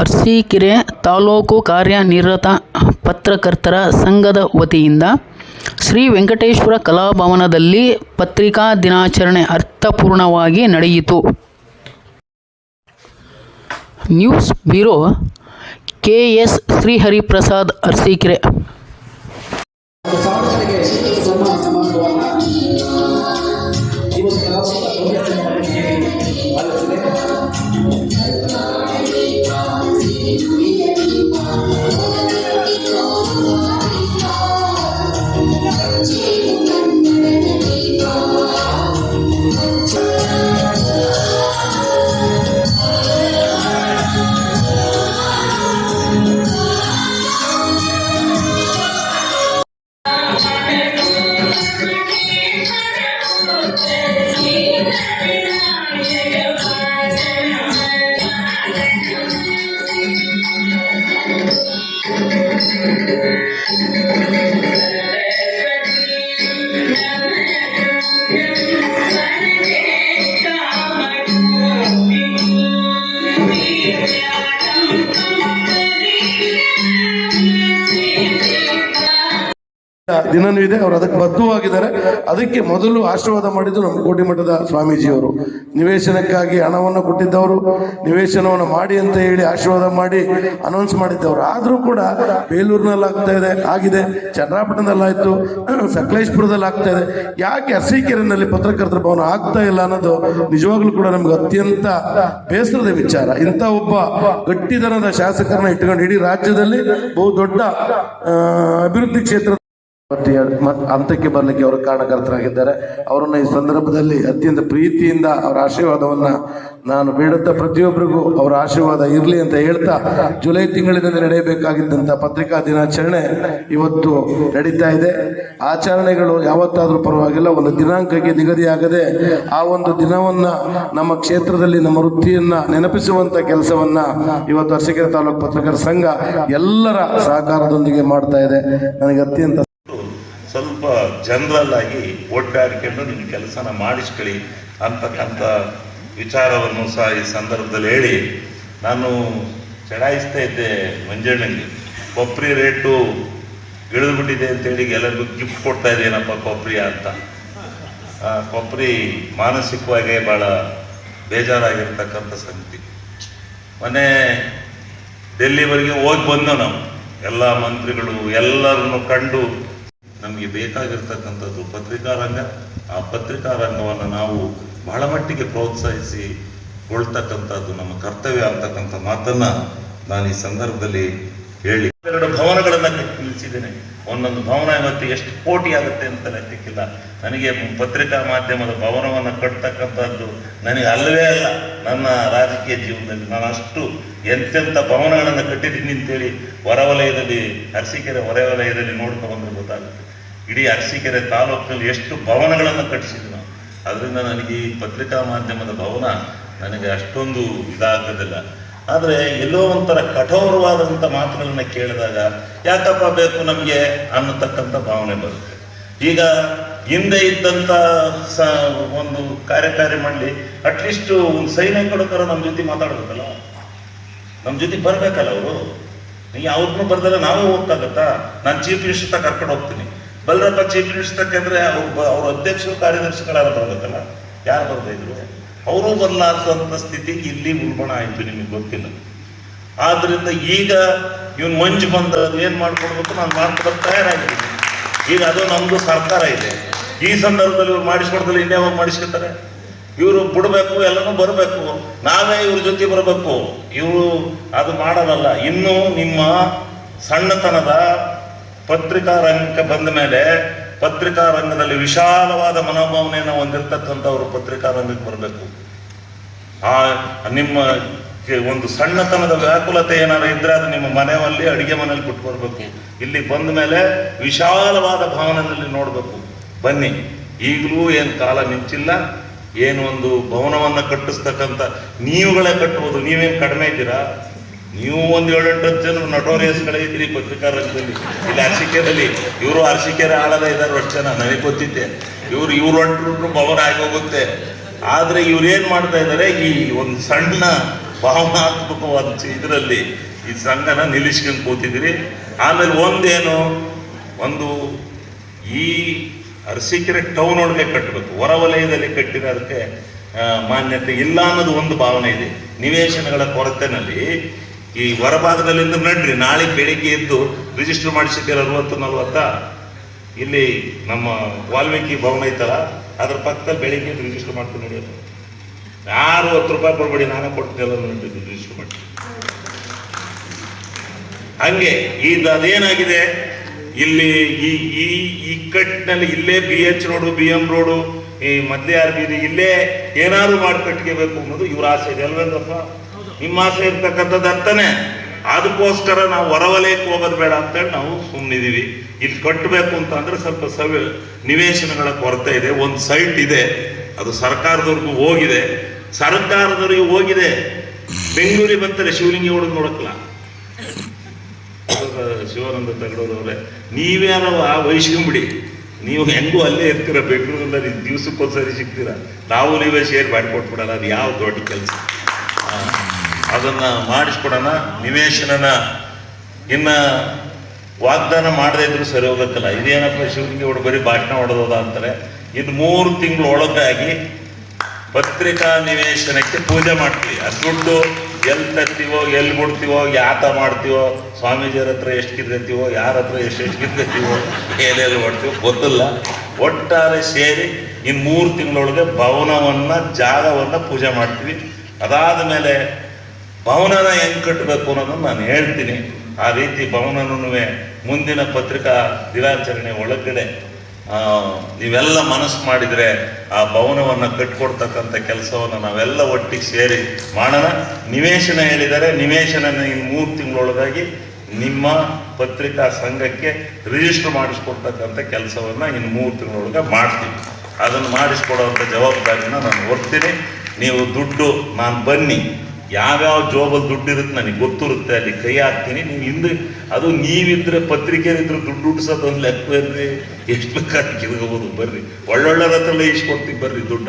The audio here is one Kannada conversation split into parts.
ಅರಸೀಕೆರೆ ತಾಲೂಕು ಕಾರ್ಯನಿರತ ಪತ್ರಕರ್ತರ ಸಂಘದ ವತಿಯಿಂದ ಶ್ರೀ ವೆಂಕಟೇಶ್ವರ ಕಲಾಭವನದಲ್ಲಿ ಪತ್ರಿಕಾ ದಿನಾಚರಣೆ ಅರ್ಥಪೂರ್ಣವಾಗಿ ನಡೆಯಿತು. News bureau K S. ಶ್ರೀಹರಿಪ್ರಸಾದ್, ಅರಸೀಕೆರೆ. ದಿನನೂ ಇದೆ. ಅವರು ಅದಕ್ಕೆ ಬದ್ಧವಾಗಿದ್ದಾರೆ. ಅದಕ್ಕೆ ಮೊದಲು ಆಶೀರ್ವಾದ ಮಾಡಿದ್ದು ನಮ್ಮ ಕೋಟಿಮಠದ ಸ್ವಾಮೀಜಿಯವರು. ನಿವೇಶನಕ್ಕಾಗಿ ಹಣವನ್ನು ಕೊಟ್ಟಿದ್ದವರು, ನಿವೇಶನವನ್ನು ಮಾಡಿ ಅಂತ ಹೇಳಿ ಆಶೀರ್ವಾದ ಮಾಡಿ ಅನೌನ್ಸ್ ಮಾಡಿದ್ದವರು. ಆದರೂ ಕೂಡ ಬೇಲೂರಿನಲ್ಲಿ ಆಗಿದೆ, ಚನ್ನರಾಪಟ್ಟಣದಲ್ಲಾಯ್ತು, ಸಕಲೇಶ್ಪುರದಲ್ಲಿ ಆಗ್ತಾ ಇದೆ. ಯಾಕೆ ಅರಸೀಕೆರೆಯಲ್ಲಿ ಪತ್ರಕರ್ತರ ಭವನ ಆಗ್ತಾ ಇಲ್ಲ ಅನ್ನೋದು ನಿಜವಾಗ್ಲೂ ಕೂಡ ನಮ್ಗೆ ಅತ್ಯಂತ ಬೇಸರದ ವಿಚಾರ. ಇಂಥ ಒಬ್ಬ ಗಟ್ಟಿತನದ ಶಾಸಕರನ್ನ ಇಟ್ಕೊಂಡು ಇಡೀ ರಾಜ್ಯದಲ್ಲಿ ಬಹುದೊಡ್ಡ ಅಭಿವೃದ್ಧಿ ಕ್ಷೇತ್ರ ಹಂತಕ್ಕೆ ಬರಲಿಕ್ಕೆ ಅವರು ಕಾರಣಕರ್ತರಾಗಿದ್ದಾರೆ. ಅವರನ್ನ ಈ ಸಂದರ್ಭದಲ್ಲಿ ಅತ್ಯಂತ ಪ್ರೀತಿಯಿಂದ ಅವರ ಆಶೀರ್ವಾದವನ್ನ ನಾನು ಬೇಡುತ್ತಾ, ಪ್ರತಿಯೊಬ್ಬರಿಗೂ ಅವರ ಆಶೀರ್ವಾದ ಇರಲಿ ಅಂತ ಹೇಳ್ತಾ, ಜುಲೈ ತಿಂಗಳಿನಲ್ಲಿ ನಡೆಯಬೇಕಾಗಿದ್ದಂಥ ಪತ್ರಿಕಾ ದಿನಾಚರಣೆ ಇವತ್ತು ನಡೀತಾ ಇದೆ. ಆಚರಣೆಗಳು ಯಾವತ್ತಾದ್ರೂ ಪರವಾಗಿಲ್ಲ, ಒಂದು ದಿನಾಂಕಕ್ಕೆ ನಿಗದಿಯಾಗದೆ ಆ ಒಂದು ದಿನವನ್ನ ನಮ್ಮ ಕ್ಷೇತ್ರದಲ್ಲಿ ನಮ್ಮ ವೃತ್ತಿಯನ್ನ ನೆನಪಿಸುವಂತ ಕೆಲಸವನ್ನ ಇವತ್ತು ಅರಸೀಕೆರೆ ತಾಲೂಕು ಪತ್ರಕರ್ತರ ಸಂಘ ಎಲ್ಲರ ಸಹಕಾರದೊಂದಿಗೆ ಮಾಡ್ತಾ ಇದೆ. ನನಗೆ ಅತ್ಯಂತ ಸ್ವಲ್ಪ ಜನರಲ್ ಆಗಿ ಒಟ್ಟಾಡಿಕೊಂಡು ನಿಮ್ಮ ಕೆಲಸನ ಮಾಡಿಸ್ಕೊಳ್ಳಿ ಅಂತಕ್ಕಂಥ ವಿಚಾರವನ್ನು ಸಹ ಈ ಸಂದರ್ಭದಲ್ಲಿ ಹೇಳಿ, ನಾನು ಚಡಾಯಿಸ್ತಾ ಇದ್ದೆ ಮಂಜಣ್ಣಂಗೆ. ಕೊಬ್ಬರಿ ರೇಟು ಇಳಿದ್ಬಿಟ್ಟಿದೆ ಅಂತೇಳಿ ಎಲ್ಲರಿಗೂ ಗಿಫ್ಟ್ ಕೊಡ್ತಾ ಇದ್ದೇನಪ್ಪ ಕೊಬ್ಬರಿ ಅಂತ. ಕೊಬ್ಬರಿ ಮಾನಸಿಕವಾಗಿ ಭಾಳ ಬೇಜಾರಾಗಿರ್ತಕ್ಕಂಥ ಸಂಗತಿ. ಮೊನ್ನೆ ಡೆಲ್ಲಿವರೆಗೆ ಹೋಗಿ ಬಂದೋ ನಾವು ಎಲ್ಲ ಮಂತ್ರಿಗಳು ಎಲ್ಲರನ್ನು ಕಂಡು. ನಮಗೆ ಬೇಕಾಗಿರ್ತಕ್ಕಂಥದ್ದು ಪತ್ರಿಕಾ ರಂಗ. ಆ ಪತ್ರಿಕಾ ರಂಗವನ್ನು ನಾವು ಬಹಳ ಮಟ್ಟಿಗೆ ಪ್ರೋತ್ಸಾಹಿಸಿಕೊಳ್ತಕ್ಕಂಥದ್ದು ನಮ್ಮ ಕರ್ತವ್ಯ ಅಂತಕ್ಕಂಥ ಮಾತನ್ನ ನಾನು ಈ ಸಂದರ್ಭದಲ್ಲಿ ಹೇಳಿ, 2 ಭವನಗಳನ್ನು ಕಟ್ಟಿ ನಿಲ್ಲಿಸಿದ್ದೇನೆ. ಒಂದೊಂದು ಭವನ ಇವತ್ತು ಎಷ್ಟು ಕೋಟಿ ಆಗುತ್ತೆ ಅಂತ ಲೆಕ್ಕಕ್ಕಿಲ್ಲ. ನನಗೆ ಪತ್ರಿಕಾ ಮಾಧ್ಯಮದ ಭವನವನ್ನು ಕಟ್ತಕ್ಕಂಥದ್ದು ನನಗೆ ಅಲ್ಲವೇ ಅಲ್ಲ ನನ್ನ ರಾಜಕೀಯ ಜೀವನದಲ್ಲಿ. ನಾನು ಅಷ್ಟು ಎಂತೆಂಥ ಭವನಗಳನ್ನು ಕಟ್ಟಿದ್ದೀನಿ ಅಂತೇಳಿ ಹೊರವಲಯದಲ್ಲಿ, ಅರಸೀಕೆರೆ ಹೊರವಲಯದಲ್ಲಿ ನೋಡ್ಕೊಂಡು ಬಂದ್ರೆ ಗೊತ್ತಾಗುತ್ತೆ. ಇಡೀ ಅರಸೀಕೆರೆ ತಾಲೂಕಿನಲ್ಲಿ ಎಷ್ಟು ಭವನಗಳನ್ನು ಕಟ್ಟಿಸಿದ್ವಿ ನಾವು. ಅದರಿಂದ ನನಗೆ ಈ ಪತ್ರಿಕಾ ಮಾಧ್ಯಮದ ಭವನ ನನಗೆ ಅಷ್ಟೊಂದು ಇದಾಗೋದಿಲ್ಲ. ಆದರೆ ಎಲ್ಲೋ ಒಂಥರ ಕಠೋರವಾದಂಥ ಮಾತುಗಳನ್ನ ಕೇಳಿದಾಗ ಯಾಕಪ್ಪ ಬೇಕು ನಮಗೆ ಅನ್ನತಕ್ಕಂಥ ಭಾವನೆ ಬರುತ್ತೆ. ಈಗ ಹಿಂದೆ ಇದ್ದಂಥ ಒಂದು ಕಾರ್ಯಕಾರಿ ಮಂಡಳಿ ಅಟ್ಲೀಸ್ಟ್ ಒಂದು ಸೈನಿಕರ ನಮ್ಮ ಜೊತೆ ಮಾತಾಡ್ಬೇಕಲ್ಲ, ನಮ್ಮ ಜೊತೆ ಬರ್ಬೇಕಲ್ಲ ಅವರು. ನೀವು ಅವ್ರನ್ನೂ ಬರ್ದಲ್ಲ ನಾವು ಹೋಗ್ತಾಗತ್ತಾ? ನಾನು ಚೀಫ್ ಮಿನಿಸ್ಟರ್ ತಕ್ಕ ಕರ್ಕೊಂಡು ಹೋಗ್ತೀನಿ. ಬಲ್ರಪ್ಪ ಚೀಫ್ ಮಿನಿಸ್ಟರ್ ಅಂದ್ರೆ ಅವ್ರ ಅಧ್ಯಕ್ಷರು ಕಾರ್ಯದರ್ಶಿಗಳಾರ ಬರ್ಬೇಕಲ್ಲ. ಯಾರು ಬರ್ತಾ ಇದ್ರು? ಅವರು ಬದಲಾದಂಥ ಸ್ಥಿತಿಗೆ ಇಲ್ಲಿ ಉಲ್ಬಣ ಆಯ್ತು, ನಿಮಗೆ ಗೊತ್ತಿಲ್ಲ. ಆದ್ರಿಂದ ಈಗ ಇವನ್ ಮಂಜು ಬಂದ ಏನ್ ಮಾಡ್ಕೊಡ್ಬೇಕು ನಾನು ಮಾಡ್ಕೊಡೋಕೆ ತಯಾರಾಗಿದ್ದೀನಿ. ಈಗ ಅದು ನಮ್ದು ಸರ್ಕಾರ ಇದೆ. ಈ ಸಂದರ್ಭದಲ್ಲಿ ಇವ್ರು ಮಾಡಿಸ್ಕೊಡ್ದಲ್ಲಿ ಇನ್ಯಾವಾಗ ಮಾಡಿಸ್ಕೊತಾರೆ? ಇವರು ಬಿಡ್ಬೇಕು, ಎಲ್ಲನೂ ಬರಬೇಕು, ನಾವೇ ಇವ್ರ ಜೊತೆ ಬರಬೇಕು. ಇವರು ಅದು ಮಾಡಲ್ಲ. ಇನ್ನು ನಿಮ್ಮ ಸಣ್ಣತನದ ಪತ್ರಿಕಾ ರಂಗಕ್ಕೆ ಬಂದ ಮೇಲೆ ಪತ್ರಿಕಾ ರಂಗದಲ್ಲಿ ವಿಶಾಲವಾದ ಮನೋಭಾವನೆಯನ್ನು ಹೊಂದಿರತಕ್ಕಂಥವ್ರು ಪತ್ರಿಕಾ ರಂಗಕ್ಕೆ ಬರಬೇಕು. ನಿಮ್ಮ ಒಂದು ಸಣ್ಣತನದ ವ್ಯಾಕುಲತೆ ಏನಾದ್ರು ಇದ್ರೆ ಅದು ನಿಮ್ಮ ಮನೆಯಲ್ಲಿ ಅಡಿಗೆ ಮನೆಯಲ್ಲಿ ಬಿಟ್ಟು ಬರಬೇಕು. ಇಲ್ಲಿ ಬಂದ ಮೇಲೆ ವಿಶಾಲವಾದ ಭಾವನೆಯಲ್ಲಿ ನೋಡ್ಬೇಕು. ಬನ್ನಿ, ಈಗಲೂ ಏನು ಕಾಲ ನಿಂಚಿಲ್ಲ. ಏನು ಒಂದು ಭವನವನ್ನ ಕಟ್ಟಿಸ್ತಕ್ಕಂಥ ನೀವುಗಳೇ ಕಟ್ಟಬಹುದು. ನೀವೇನು ಕಡಿಮೆ ಇದ್ದೀರಾ? ನೀವು ಒಂದು 7-8 ಜನ ನಟೋರಿಯಸ್ಗಳೇ ಇದ್ರಿ ಪತ್ರಿಕಾ ರಂಗದಲ್ಲಿ. ಇಲ್ಲಿ ಅರಸೀಕೆರೆಯಲ್ಲಿ ಇವರು ಅರಸೀಕೆರೆ ಆಳದ ಇದ್ದಾರೆ ಅಷ್ಟು ಜನ, ನನಗೆ ಗೊತ್ತಿದ್ದೆ. ಇವ್ರು ಹೊಂಟ್ರು ಭವನ ಆಗಿ ಹೋಗುತ್ತೆ. ಆದ್ರೆ ಇವ್ರೇನ್ ಮಾಡ್ತಾ ಇದ್ದಾರೆ, ಈ ಒಂದು ಸಣ್ಣ ಭಾವನಾತ್ಮಕವಾದ ಇದರಲ್ಲಿ ಈ ಸಂಘನ ನಿಲ್ಲಿಸ್ಕೊಂಡು ಕೂತಿದ್ದೀರಿ. ಆಮೇಲೆ ಒಂದು ಈ ಅರಸೀಕೆರೆ ಟೌನ್ ಒಳಗೆ ಕಟ್ಟಬೇಕು, ಹೊರವಲಯದಲ್ಲಿ ಕಟ್ಟಿರೋದಕ್ಕೆ ಮಾನ್ಯತೆ ಇಲ್ಲ ಅನ್ನೋದು ಒಂದು ಭಾವನೆ ಇದೆ. ನಿವೇಶನಗಳ ಕೊರತೆನಲ್ಲಿ ಈ ಹೊರಭಾಗದಲ್ಲಿಂದ ನಡ್ರಿ, ನಾಳೆ ಬೆಳಿಗ್ಗೆ ಎದ್ದು ರಿಜಿಸ್ಟರ್ ಮಾಡಿಸಿದ್ದೀರ 60-40 ಇಲ್ಲಿ ನಮ್ಮ ವಾಲ್ಮೀಕಿ ಭವನ ಐತಲ್ಲ ಅದ್ರ ಪಕ್ಕದಲ್ಲಿ ಬೆಳಿಗ್ಗೆ ರಿಜಿಸ್ಟರ್ ಮಾಡ್ಕೊಂಡು ನಡೆಯೋದು. ಯಾರು 10 ರೂಪಾಯಿ ಕೊಡ್ಬೇಡಿ, ನಾನೇ ಕೊಡ್ತೀನಿ ಎಲ್ಲ ರಿಜಿಸ್ಟರ್ ಮಾಡಿ. ಹಂಗೆ ಅದೇನಾಗಿದೆ ಇಲ್ಲಿ ಈ ಕಟ್ಟಿನಲ್ಲಿ ಇಲ್ಲೇ BH ರೋಡು, BM ರೋಡು, ಈ ಮದ್ಯಾರ್ ಬೀದಿ ಇಲ್ಲೇ ಏನಾದ್ರು ಮಾಡಿ ಕಟ್ಕೋಬೇಕು ಅನ್ನೋದು ಇವ್ರ ಆಸೆ ಇದೆ ಅಲ್ವೇಂದ್ರಪ್ಪ? ನಿಮ್ಮ ಆಸೆ ಇರ್ತಕ್ಕಂಥದ್ದು ಅಂತಾನೆ. ಅದಕ್ಕೋಸ್ಕರ ನಾವು ಹೊರವಲಯಕ್ಕೆ ಹೋಗೋದು ಬೇಡ ಅಂತೇಳಿ ನಾವು ಸುಮ್ಮನಿದ್ದೀವಿ. ಇಲ್ಲಿ ಕಟ್ಟಬೇಕು ಅಂತ ಅಂದ್ರೆ ಸ್ವಲ್ಪ ನಿವೇಶನಗಳ ಕೊರತೆ ಇದೆ. ಒಂದು ಸೈಟ್ ಇದೆ, ಅದು ಸರ್ಕಾರದವ್ರಿಗೂ ಹೋಗಿದೆ, ಸರ್ಕಾರದವ್ರಿಗೆ ಹೋಗಿದೆ. ಬೆಂಗಳೂರಿಗೆ ಬರ್ತಾರೆ ಶಿವಲಿಂಗಿ ಹೊಡೆದು ನೋಡಕ್ಕಲ್ಲ. ಶಿವಾನಂದ ತಗಡೋರವ್ರೆ, ನೀವ್ಯಾರೋ ವಹಿಸ್ಕೊಂಬಿಡಿ, ನೀವು ಹೆಂಗೂ ಅಲ್ಲೇ ಇರ್ತೀರ ಬೆಂಗಳೂರಲ್ಲಿ, ದಿವ್ಸಕ್ಕೊಂದ್ಸರಿ ಸಿಗ್ತೀರ, ನೀವೇ ಶೇರ್ ಮಾಡಿಕೊಟ್ಬಿಡೋಣ. ಅದು ಯಾವ ದೊಡ್ಡ ಕೆಲಸ, ಅದನ್ನ ಮಾಡಿಸ್ಕೊಡೋಣ. ನಿವೇಶನನ ಇನ್ನ ವಾಗ್ದಾನ ಮಾಡದೇ ಇದ್ರು ಸರಿ ಹೋಗತ್ತಲ್ಲ. ಇದೇನಪ್ಪ ಶಿವಲಿಂಗಿ ಹೊಡೆ ಬರೀ ಭಾಷಣ ಹೊಡೆದೋದ ಅಂತಾರೆ. ಇನ್ನು 3 ತಿಂಗಳು ಒಳಗಾಗಿ ಪತ್ರಿಕಾ ನಿವೇಶನಕ್ಕೆ ಪೂಜೆ ಮಾಡ್ತೀವಿ. ಅದು ದುಡ್ಡು ಎಲ್ಲಿ ತರ್ತೀವೋ, ಎಲ್ಲಿ ಬಿಡ್ತೀವೋ, ಯಾತ ಮಾಡ್ತೀವೋ, ಸ್ವಾಮೀಜಿಯರ ಹತ್ರ ಎಷ್ಟು ಕಿರ್ತೀವೋ, ಯಾರ ಹತ್ರ ಎಷ್ಟು ಕಿರ್ತೀವೋ, ಏನೆಲ್ಲ ಮಾಡ್ತೀವೋ ಗೊತ್ತಿಲ್ಲ. ಒಟ್ಟಾರೆ ಸೇರಿ ಇನ್ನು 3 ತಿಂಗಳೊಳಗೆ ಜಾಗವನ್ನ ಪೂಜೆ ಮಾಡ್ತೀವಿ. ಅದಾದ ಮೇಲೆ ಭವನನ ಹೆಂಗ್ ಕಟ್ಟಬೇಕು ಅನ್ನೋದನ್ನು ನಾನು ಹೇಳ್ತೀನಿ. ಆ ರೀತಿ ಭವನನೂ ಮುಂದಿನ ಪತ್ರಿಕಾ ದಿನಾಚರಣೆ ಒಳಗಡೆ ನೀವೆಲ್ಲ ಮನಸ್ಸು ಮಾಡಿದರೆ ಆ ಭವನವನ್ನು ಕಟ್ಕೊಡ್ತಕ್ಕಂಥ ಕೆಲಸವನ್ನು ನಾವೆಲ್ಲ ಒಟ್ಟಿಗೆ ಸೇರಿ ಮಾಡೋಣ. ನಿವೇಶನ ಹೇಳಿದರೆ ನಿವೇಶನ ಇನ್ನು 3 ತಿಂಗಳೊಳಗಾಗಿ ನಿಮ್ಮ ಪತ್ರಿಕಾ ಸಂಘಕ್ಕೆ ರಿಜಿಸ್ಟರ್ ಮಾಡಿಸ್ಕೊಡ್ತಕ್ಕಂಥ ಕೆಲಸವನ್ನು ಇನ್ನು 3 ತಿಂಗಳೊಳಗೆ ಮಾಡ್ತೀವಿ. ಅದನ್ನು ಮಾಡಿಸ್ಕೊಡೋವಂಥ ಜವಾಬ್ದಾರಿನ ನಾನು ಹೊರ್ತೀನಿ. ನೀವು ದುಡ್ಡು ನಾನು ಬನ್ನಿ, ಯಾವ್ಯಾವ ಜೋಬಲ್ ದುಡ್ಡು ಇರುತ್ತೆ ನನಗೆ ಗೊತ್ತಿರುತ್ತೆ, ಅಲ್ಲಿ ಕೈ ಹಾಕ್ತೀನಿ. ನೀವು ಹಿಂದೆ ಅದು ನೀವಿದ್ರೆ ಪತ್ರಿಕೆಯಲ್ಲಿದ್ರೆ ದುಡ್ಡು ಹುಟ್ಟಿಸೋದು ಒಂದು ಲೆಕ್ಕ ಇರ್ರಿ, ಎಷ್ಟು ಬೇಕಾದ್ರೆ ಕಿರ್ಕೋಬೋದು. ಬರ್ರಿ, ಒಳ್ಳೊಳ್ಳೆರ ಹತ್ರ ಈಸ್ಕೊಡ್ತೀವಿ, ಬರ್ರಿ ದುಡ್ಡ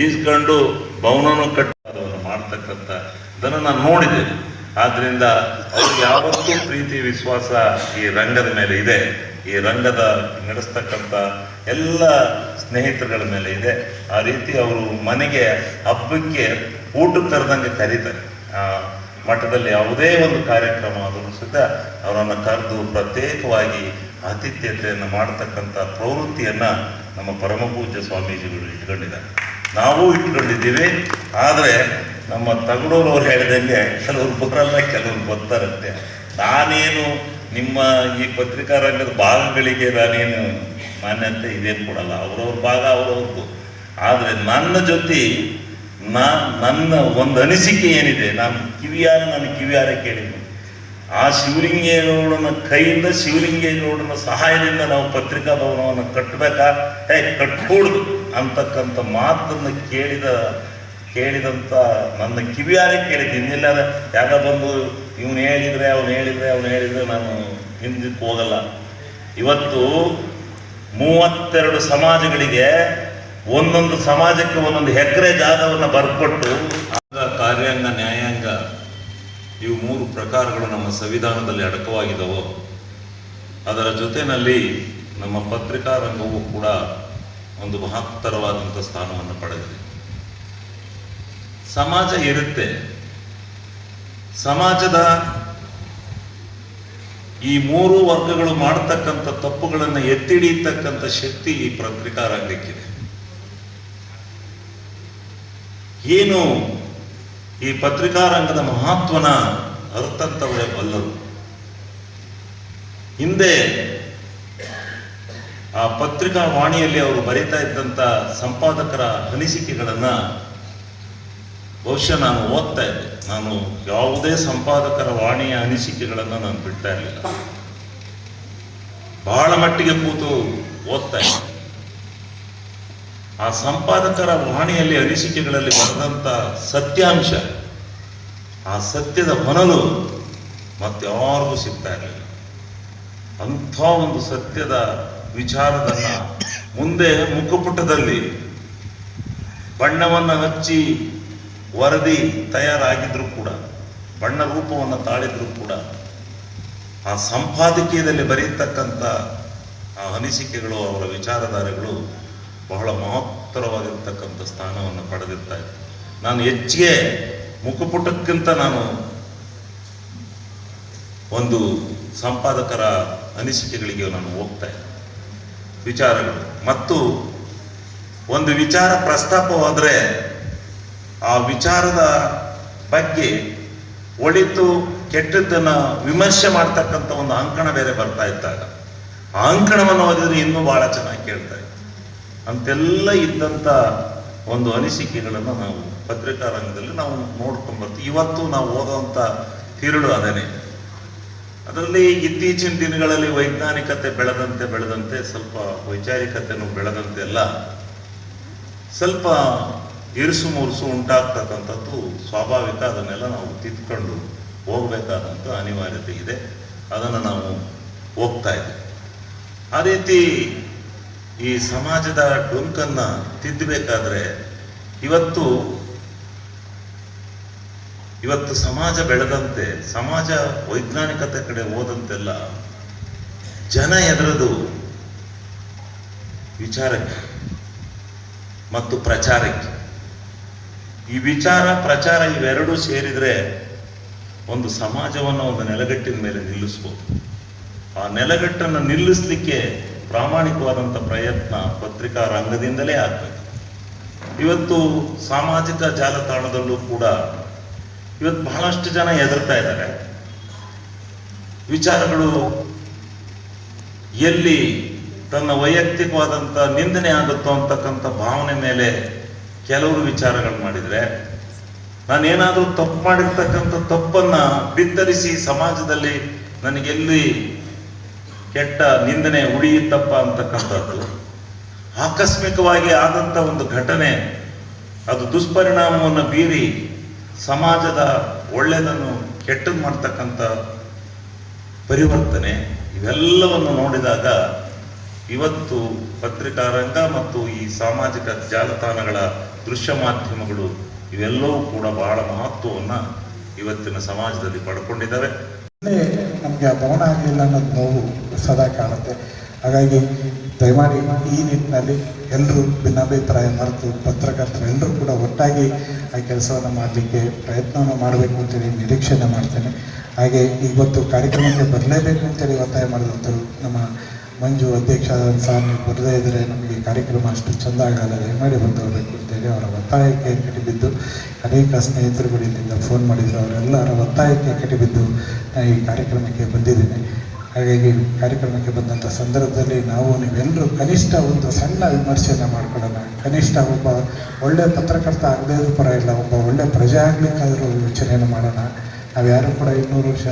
ಈಸ್ಕೊಂಡು ಭವನನೂ ಕಟ್ಟೋದನ್ನು ಮಾಡ್ತಕ್ಕಂಥ ಇದನ್ನು ನಾನು ನೋಡಿದ್ದೇನೆ. ಆದ್ದರಿಂದ ಅವ್ರಿಗೆ ಯಾವತ್ತೂ ಪ್ರೀತಿ ವಿಶ್ವಾಸ ಈ ರಂಗದ ಮೇಲೆ ಇದೆ. ಈ ರಂಗದ ನಡೆಸ್ತಕ್ಕಂಥ ಎಲ್ಲ ಸ್ನೇಹಿತರುಗಳ ಮೇಲೆ ಇದೆ. ಆ ರೀತಿ ಅವರು ಮನೆಗೆ ಹಬ್ಬಕ್ಕೆ ಊಟ ತರದಂಗೆ ಕರೀತಾರೆ. ಮಠದಲ್ಲಿ ಯಾವುದೇ ಒಂದು ಕಾರ್ಯಕ್ರಮ ಆದರೂ ಸಹಿತ ಅವರನ್ನು ಕರೆದು ಪ್ರತ್ಯೇಕವಾಗಿ ಆತಿಥ್ಯತೆಯನ್ನು ಮಾಡತಕ್ಕಂಥ ಪ್ರವೃತ್ತಿಯನ್ನು ನಮ್ಮ ಪರಮಪೂಜ್ಯ ಸ್ವಾಮೀಜಿಗಳು ಇಟ್ಕೊಂಡಿದ್ದಾರೆ. ನಾವು ಇಟ್ಕೊಂಡಿದ್ದೀವಿ. ಆದರೆ ನಮ್ಮ ತಗಡೂರವ್ರು ಹೇಳಿದಂಗೆ ಕೆಲವರು ಬರಲ್ಲ, ಕೆಲವರು ಬರ್ತಾರಂತೆ. ನಾನೇನು ನಿಮ್ಮ ಈ ಪತ್ರಿಕಾ ರಂಗದ ಭಾಗಗಳಿಗೆ ನಾನೇನು ಮಾನ್ಯತೆ ಇದೇನು ಕೊಡಲ್ಲ, ಅವ್ರವ್ರ ಭಾಗ ಅವ್ರವ್ರದ್ದು. ಆದರೆ ನನ್ನ ಜೊತೆ ನನ್ನ ಒಂದು ಅನಿಸಿಕೆ ಏನಿದೆ, ನಾನು ಕಿವಿಯಾರೆ ಕೇಳಿದ್ದೀನಿ. ಆ ಶಿವಲಿಂಗೇಗೌಡನ ಕೈಯಿಂದ, ಶಿವಲಿಂಗೇಗೌಡನ ಸಹಾಯದಿಂದ ನಾವು ಪತ್ರಿಕಾ ಭವನವನ್ನು ಕಟ್ಟಬೇಕಾ, ಕಟ್ಕೂಡ್ದು ಅಂತಕ್ಕಂಥ ಮಾತನ್ನು ಕೇಳಿದಂಥ ನನ್ನ ಕಿವಿಯಾರೆ ಕೇಳಿದ್ದೀನಿ. ಇನ್ನೆಲ್ಲಾರ ಯಾಕ ಬಂದು ಇವನು ಹೇಳಿದ್ರೆ ನಾನು ಹಿಂದಕ್ಕೆ ಹೋಗಲ್ಲ. ಇವತ್ತು 32 ಸಮಾಜಗಳಿಗೆ ಒಂದೊಂದು ಸಮಾಜಕ್ಕೆ ಒಂದೊಂದು ಎಕರೆ ಜಾಗವನ್ನು ಬರ್ಕೊಟ್ಟು ಕಾರ್ಯಾಂಗ, ನ್ಯಾಯಾಂಗ ಇವು 3 ಪ್ರಕಾರಗಳು ನಮ್ಮ ಸಂವಿಧಾನದಲ್ಲಿ ಅಡಕವಾಗಿದ್ದವು. ಅದರ ಜೊತೆಯಲ್ಲಿ ನಮ್ಮ ಪತ್ರಿಕಾ ರಂಗವು ಕೂಡ ಒಂದು ಮಹತ್ತರವಾದಂಥ ಸ್ಥಾನವನ್ನು ಪಡೆದಿದೆ. ಸಮಾಜ ಇರುತ್ತೆ, ಸಮಾಜದ ಈ 3 ವರ್ಗಗಳು ಮಾಡತಕ್ಕಂಥ ತಪ್ಪುಗಳನ್ನು ಎತ್ತಿಡಿಯತಕ್ಕಂಥ ಶಕ್ತಿ ಈ ಪತ್ರಿಕಾ ರಂಗಕ್ಕಿದೆ. ಏನು ಈ ಪತ್ರಿಕಾ ರಂಗದ ಮಹತ್ವನ ಅರ್ಥಂತವರೇ ಬಲ್ಲರು. ಹಿಂದೆ ಆ ಪತ್ರಿಕಾ ವಾಣಿಯಲ್ಲಿ ಅವರು ಬರೀತಾ ಇದ್ದಂಥ ಸಂಪಾದಕರ ಅನಿಸಿಕೆಗಳನ್ನ ಬಹುಶಃ ನಾನು ಓದ್ತಾ ಇದ್ದೆ. ನಾನು ಯಾವುದೇ ಸಂಪಾದಕರ ವಾಣಿಯ ಅನಿಸಿಕೆಗಳನ್ನು ನಾನು ಬಿಡ್ತಾ ಇರಲಿಲ್ಲ, ಬಹಳ ಮಟ್ಟಿಗೆ ಕೂತು ಓದ್ತಾ ಇದ್ದೆ. ಆ ಸಂಪಾದಕರ ವಾಣಿಯಲ್ಲಿ ಅನಿಸಿಕೆಗಳಲ್ಲಿ ಬರೆದಂಥ ಸತ್ಯಾಂಶ, ಆ ಸತ್ಯದ ಹೊನಲು ಮತ್ತಾರಿಗೂ ಸಿಗ್ತಾ ಇರಲಿಲ್ಲ. ಅಂಥ ಒಂದು ಸತ್ಯದ ವಿಚಾರದನ್ನ ಮುಂದೆ ಮುಖಪುಟದಲ್ಲಿ ಬಣ್ಣವನ್ನು ಹಚ್ಚಿ ವರದಿ ತಯಾರಾಗಿದ್ರೂ ಕೂಡ, ಬಣ್ಣ ರೂಪವನ್ನು ತಾಳಿದ್ರೂ ಕೂಡ, ಆ ಸಂಪಾದಕೀಯದಲ್ಲಿ ಬರೆಯತಕ್ಕಂಥ ಆ ಅನಿಸಿಕೆಗಳು, ಅವರ ವಿಚಾರಧಾರೆಗಳು ಬಹಳ ಮಹತ್ತರವಾಗಿರ್ತಕ್ಕಂಥ ಸ್ಥಾನವನ್ನು ಪಡೆದಿರ್ತಾರೆ. ನಾನು ಹೆಚ್ಚಿಗೆ ಮುಖಪುಟಕ್ಕಿಂತ ನಾನು ಒಂದು ಸಂಪಾದಕರ ಅನಿಸಿಕೆಗಳಿಗೆ ನಾನು ಹೋಗ್ತಾ ಇದ್ದೆ. ವಿಚಾರಗಳು ಮತ್ತು ಒಂದು ವಿಚಾರ ಪ್ರಸ್ತಾಪವಾದರೆ ಆ ವಿಚಾರದ ಬಗ್ಗೆ ಒಳಿತು ಕೆಟ್ಟದ್ದನ್ನು ವಿಮರ್ಶೆ ಮಾಡ್ತಕ್ಕಂಥ ಒಂದು ಅಂಕಣ ಬೇರೆ ಬರ್ತಾ ಇದ್ದಾಗ ಆ ಅಂಕಣವನ್ನು ಓದಿದ್ರೆ ಇನ್ನೂ ಬಹಳ ಚೆನ್ನಾಗಿ ಕೇಳ್ತಾ ಇತ್ತು. ಅಂತೆಲ್ಲ ಇದ್ದಂಥ ಒಂದು ಅನಿಸಿಕೆಗಳನ್ನು ನಾವು ಪತ್ರಿಕಾ ರಂಗದಲ್ಲಿ ನಾವು ನೋಡ್ಕೊಂಡ್ಬರ್ತೀವಿ. ಇವತ್ತು ನಾವು ಓದುವಂಥ ತಿರುಳು ಅದೇನೆ. ಅದರಲ್ಲಿ ಇತ್ತೀಚಿನ ದಿನಗಳಲ್ಲಿ ವೈಜ್ಞಾನಿಕತೆ ಬೆಳೆದಂತೆ ಸ್ವಲ್ಪ ವೈಚಾರಿಕತೆಯನ್ನು ಬೆಳೆದಂತೆ ಎಲ್ಲ ಸ್ವಲ್ಪ ಇರುಸು ಮುರುಸು ಉಂಟಾಗ್ತಕ್ಕಂಥದ್ದು ಸ್ವಾಭಾವಿಕ. ಅದನ್ನೆಲ್ಲ ನಾವು ತಿದ್ಕೊಂಡು ಹೋಗಬೇಕಾದಂಥ ಅನಿವಾರ್ಯತೆ ಇದೆ. ಅದನ್ನು ನಾವು ಹೋಗ್ತಾ ಇದ್ದೀವಿ. ಆ ರೀತಿ ಈ ಸಮಾಜದ ಡೊಂಕನ್ನು ತಿದ್ದಬೇಕಾದ್ರೆ ಇವತ್ತು ಸಮಾಜ ಬೆಳೆದಂತೆ, ಸಮಾಜ ವೈಜ್ಞಾನಿಕತೆ ಕಡೆ ಹೋದಂತೆಲ್ಲ ಜನ ಎದುರದು ವಿಚಾರಕ್ಕೆ ಮತ್ತು ಪ್ರಚಾರಕ್ಕೆ. ಈ ವಿಚಾರ ಪ್ರಚಾರ ಇವೆರಡೂ ಸೇರಿದರೆ ಒಂದು ಸಮಾಜವನ್ನು ಒಂದು ನೆಲಗಟ್ಟಿನ ಮೇಲೆ ನಿಲ್ಲಿಸ್ಬೋದು. ಆ ನೆಲಗಟ್ಟನ್ನು ನಿಲ್ಲಿಸಲಿಕ್ಕೆ ಪ್ರಾಮಾಣಿಕವಾದಂಥ ಪ್ರಯತ್ನ ಪತ್ರಿಕಾ ರಂಗದಿಂದಲೇ ಆಗಬೇಕು. ಇವತ್ತು ಸಾಮಾಜಿಕ ಜಾಲತಾಣದಲ್ಲೂ ಕೂಡ ಇವತ್ತು ಬಹಳಷ್ಟು ಜನ ಹೆದರ್ತಾ ಇದ್ದಾರೆ. ವಿಚಾರಗಳು ಎಲ್ಲಿ ತನ್ನ ವೈಯಕ್ತಿಕವಾದಂಥ ನಿಂದನೆ ಆಗುತ್ತೋ ಅಂತಕ್ಕಂಥ ಭಾವನೆ ಮೇಲೆ ಕೆಲವರು ವಿಚಾರಗಳು ಮಾಡಿದರೆ, ನಾನೇನಾದರೂ ತಪ್ಪು ಮಾಡಿರ್ತಕ್ಕಂಥ ತಪ್ಪನ್ನು ಬಿತ್ತರಿಸಿ ಸಮಾಜದಲ್ಲಿ ನನಗೆಲ್ಲಿ ಕೆಟ್ಟ ನಿಂದನೆ ಉಳಿಯುತ್ತಪ್ಪ ಅಂತಕ್ಕಂಥದ್ದು ಆಕಸ್ಮಿಕವಾಗಿ ಆದಂಥ ಒಂದು ಘಟನೆ, ಅದು ದುಷ್ಪರಿಣಾಮವನ್ನು ಬೀರಿ ಸಮಾಜದ ಒಳ್ಳೆಯದನ್ನು ಕೆಟ್ಟದ್ದು ಮಾಡ್ತಕ್ಕಂಥ ಪರಿವರ್ತನೆ, ಇವೆಲ್ಲವನ್ನು ನೋಡಿದಾಗ ಇವತ್ತು ಪತ್ರಿಕಾ ರಂಗ ಮತ್ತು ಈ ಸಾಮಾಜಿಕ ಜಾಲತಾಣಗಳ ದೃಶ್ಯ ಮಾಧ್ಯಮಗಳು ಇವೆಲ್ಲವೂ ಕೂಡ ಬಹಳ ಮಹತ್ವವನ್ನು ಇವತ್ತಿನ ಸಮಾಜದಲ್ಲಿ ಪಡ್ಕೊಂಡಿದ್ದಾವೆ. ನಮಗೆ ಆ ಭವನ ಆಗಲಿಲ್ಲ ಅನ್ನೋದು ನೋವು ಸದಾ ಕಾಣುತ್ತೆ. ಹಾಗಾಗಿ ದಯಮಾಡಿ ಈ ನಿಟ್ಟಿನಲ್ಲಿ ಎಲ್ಲರೂ ಭಿನ್ನಾಭಿಪ್ರಾಯ ಮರೆತು ಪತ್ರಕರ್ತರು ಎಲ್ಲರೂ ಕೂಡ ಒಟ್ಟಾಗಿ ಆ ಕೆಲಸವನ್ನು ಮಾಡಲಿಕ್ಕೆ ಪ್ರಯತ್ನವನ್ನು ಮಾಡಬೇಕು ಅಂತೇಳಿ ನಿರೀಕ್ಷೆಯನ್ನು ಮಾಡ್ತೇನೆ. ಹಾಗೆ ಇವತ್ತು ಕಾರ್ಯಕ್ರಮಕ್ಕೆ ಬರಲೇಬೇಕು ಅಂತೇಳಿ ಒತ್ತಾಯ ಮಾಡಿದಂಥರು ನಮ್ಮ ಮಂಜು ಅಧ್ಯಕ್ಷ ಸಹ, ನೀವು ಬರದೇ ಇದ್ದರೆ ನಮಗೆ ಕಾರ್ಯಕ್ರಮ ಅಷ್ಟು ಚೆಂದ ಆಗಲ್ಲ, ದಯಮಾಡಿ ಬಂದವರಬೇಕು ಅಂತೇಳಿ ಅವರ ಒತ್ತಾಯಕ್ಕೆ ಕಟಿಬಿದ್ದು ಅನೇಕ ಸ್ನೇಹಿತರುಗಳು ಇಲ್ಲಿಂದ ಫೋನ್ ಮಾಡಿದರು. ಅವರೆಲ್ಲರ ಒತ್ತಾಯಕ್ಕೆ ಕಟಿಬಿದ್ದು ನಾನು ಈ ಕಾರ್ಯಕ್ರಮಕ್ಕೆ ಬಂದಿದ್ದೇನೆ. ಹಾಗಾಗಿ ಕಾರ್ಯಕ್ರಮಕ್ಕೆ ಬಂದಂಥ ಸಂದರ್ಭದಲ್ಲಿ ನೀವೆಲ್ಲರೂ ಕನಿಷ್ಠ ಒಂದು ಸಣ್ಣ ವಿಮರ್ಶೆಯನ್ನು ಮಾಡ್ಕೊಳ್ಳೋಣ. ಕನಿಷ್ಠ ಒಬ್ಬ ಒಳ್ಳೆಯ ಪತ್ರಕರ್ತ ಆಗದೇ ಇದ್ರೂ ಪರವಾಗಿಲ್ಲ, ಒಬ್ಬ ಒಳ್ಳೆಯ ಪ್ರಜೆ ಆಗಲಿಕ್ಕಾದರೂ ಯೋಚನೆಯನ್ನು ಮಾಡೋಣ. ನಾವು ಯಾರು ಕೂಡ 200 ವರ್ಷ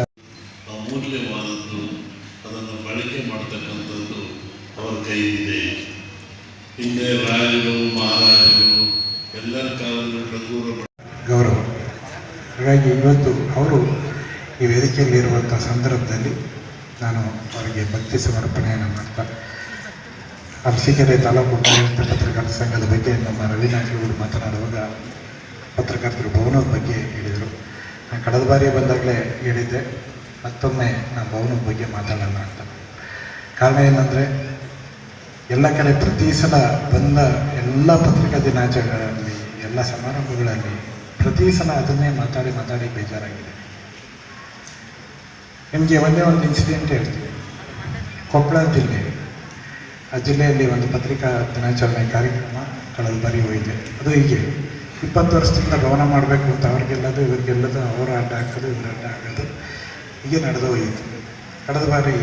ಅಮೂಲ್ಯವಾದದ್ದು, ಅದನ್ನು ಬಳಕೆ ಮಾಡ್ತಕ್ಕಂಥದ್ದು ಅವರ ಕೈಯಿದೆ. ಹಿಂದೆ ರಾಜರು ಮಹಾರಾಜರು ಎಲ್ಲರ ಕಾಲದಲ್ಲೂ ಗೌರವ. ಹಾಗಾಗಿ ಇವತ್ತು ಅವರು ಈ ವೇದಿಕೆಯಲ್ಲಿರುವಂಥ ಸಂದರ್ಭದಲ್ಲಿ ನಾನು ಅವರಿಗೆ ಭಕ್ತಿ ಸಮರ್ಪಣೆಯನ್ನು ಮಾಡ್ತಾ, ಅರಸೀಕೆರೆ ತಾಲೂಕು ಪತ್ರಕರ್ತರ ಸಂಘದ ಬಗ್ಗೆ ನಮ್ಮ ರವಿನಾಥ್ರವರು ಮಾತನಾಡುವಾಗ ಪತ್ರಕರ್ತರು ಭವನದ ಬಗ್ಗೆ ಹೇಳಿದರು. ನಾನು ಕಳೆದ ಬಾರಿ ಬಂದಾಗಲೇ ಹೇಳಿದ್ದೆ, ಮತ್ತೊಮ್ಮೆ ನಾನು ಭವನದ ಬಗ್ಗೆ ಮಾತಾಡೋಣ ಅಂತ. ಕಾರಣ ಏನಂದರೆ, ಎಲ್ಲ ಕಡೆ ಪ್ರತಿ ಸಲ ಬಂದ ಎಲ್ಲ ಪತ್ರಿಕಾ ದಿನಾಚರಣೆಗಳಲ್ಲಿ, ಎಲ್ಲ ಸಮಾರಂಭಗಳಲ್ಲಿ ಪ್ರತಿ ಸಲ ಅದನ್ನೇ ಮಾತಾಡಿ ಬೇಜಾರಾಗಿದೆ. ನಿಮಗೆ ಒಂದೇ ಒಂದು ಇನ್ಸಿಡೆಂಟ್ ಹೇಳ್ತೀವಿ. ಕೊಪ್ಪಳ ಜಿಲ್ಲೆ, ಆ ಜಿಲ್ಲೆಯಲ್ಲಿ ಒಂದು ಪತ್ರಿಕಾ ದಿನಾಚರಣೆ ಕಾರ್ಯಕ್ರಮ ಕಳೆದ ಬಾರಿ ಹೋಗಿದೆ. ಅದು ಹೀಗೆ 20 ವರ್ಷದಿಂದ ಭವನ ಮಾಡಬೇಕು ಅಂತ ಅವ್ರಿಗೆಲ್ಲದು ಇವ್ರಿಗೆಲ್ಲದು, ಅವರ ಅಡ್ಡ ಹಾಕೋದು ಇವ್ರ ಅಡ್ಡ ಹಾಕೋದು ಹೀಗೆ ನಡೆದು ಹೋಯಿತು. ಕಳೆದ ಬಾರಿ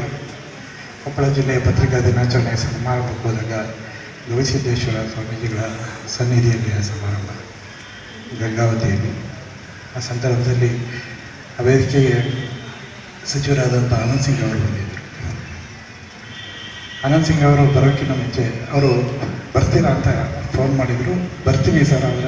ಕೊಪ್ಪಳ ಜಿಲ್ಲೆಯ ಪತ್ರಿಕಾ ದಿನಾಚರಣೆ ಸಮಾರಂಭಕ್ಕೆ ಹೋದಾಗ ಗವಿಸಿದ್ದೇಶ್ವರ ಸ್ವಾಮೀಜಿಗಳ ಸನ್ನಿಧಿಯಲ್ಲಿ ಆ ಸಮಾರಂಭ ಗಂಗಾವತಿಯಲ್ಲಿ. ಆ ಸಂದರ್ಭದಲ್ಲಿ ಆ ವೇದಿಕೆಗೆ ಸಚಿವರಾದಂಥ ಆನಂದ್ ಸಿಂಗ್ ಅವರು ಬಂದಿದ್ದರು. ಆನಂದ್ ಸಿಂಗ್ ಅವರು ಬರೋಕ್ಕಿಂತ ಮುಂಚೆ ಅವರು ಬರ್ತೀರಾ ಅಂತ ಫೋನ್ ಮಾಡಿದರು. ಬರ್ತೀನಿ ಸರ್. ಅವರ